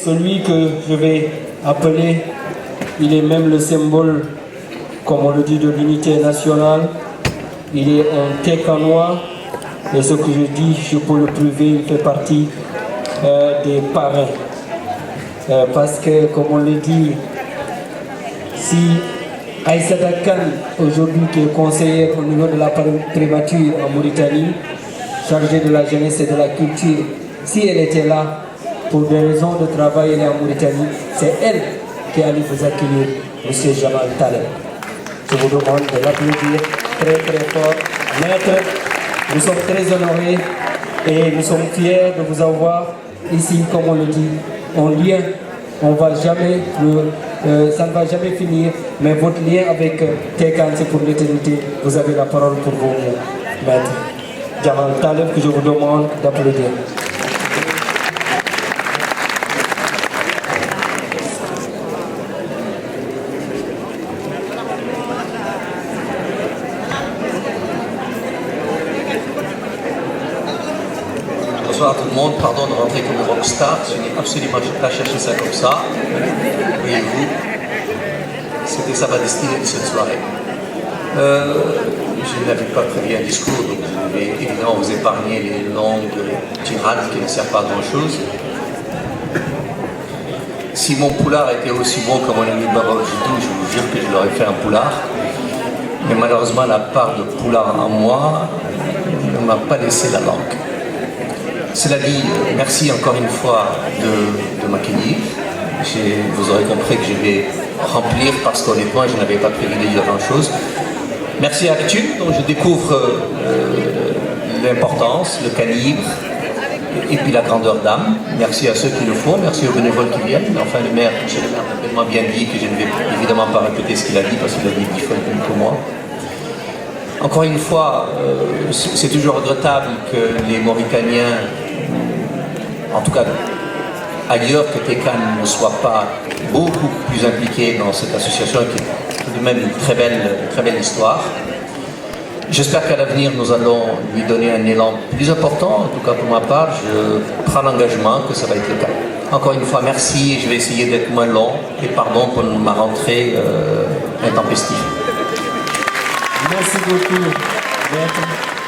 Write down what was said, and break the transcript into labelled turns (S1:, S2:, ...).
S1: Celui que je vais appeler, il est même le symbole, comme on le dit, de l'unité nationale. Il est un Tékanois, et ce que je dis, je peux le prouver, il fait partie des parrains. Parce que, comme on le dit, si Aïssata Kane, aujourd'hui qui est conseillère au niveau de la primature en Mauritanie, chargée de la jeunesse et de la culture, si elle était là, pour des raisons de travail, elle est en Mauritanie, c'est elle qui allait vous accueillir, M. Jamal Taleb. Je vous demande de l'applaudir très très fort. Maître, nous sommes très honorés et nous sommes fiers de vous avoir ici, comme on le dit, en lien. On va jamais, ça ne va jamais finir, mais votre lien avec Tékane, c'est pour l'éternité. Vous avez la parole pour vous, maître. Jamal Taleb, que je vous demande d'applaudir.
S2: Bonsoir tout le monde, pardon de rentrer comme rockstar, je n'ai absolument pas cherché ça comme ça. Voyez-vous, c'était ça ma destinée de cette soirée. Je n'avais pas prévu un discours, donc je vais évidemment vous épargner les longues tirades qui ne servent pas à grand chose. Si mon poulard était aussi bon que mon ami Baba Oudjidou, je vous jure que je l'aurais fait un poulard. Mais malheureusement, la part de poulard en moi ne m'a pas laissé la langue. Cela dit, merci encore une fois de m'accueillir. Vous aurez compris que je vais remplir parce qu'honnêtement, je n'avais pas prévu de dire grand-chose. Merci à Actu, dont je découvre l'importance, le calibre et puis la grandeur d'âme. Merci à ceux qui le font, merci aux bénévoles qui viennent. Enfin, le maire, M. le maire a tellement bien dit que je ne vais évidemment pas répéter ce qu'il a dit parce qu'il a dit 10 fois plus que moi. Encore une fois, c'est toujours regrettable que les Mauritaniens, en tout cas ailleurs que Tékane, ne soient pas beaucoup plus impliqués dans cette association qui est tout de même une très belle histoire. J'espère qu'à l'avenir, nous allons lui donner un élan plus important. En tout cas, pour ma part, je prends l'engagement que ça va être le cas. Encore une fois, merci et je vais essayer d'être moins long et pardon pour ma rentrée intempestive.
S1: Merci beaucoup, maître.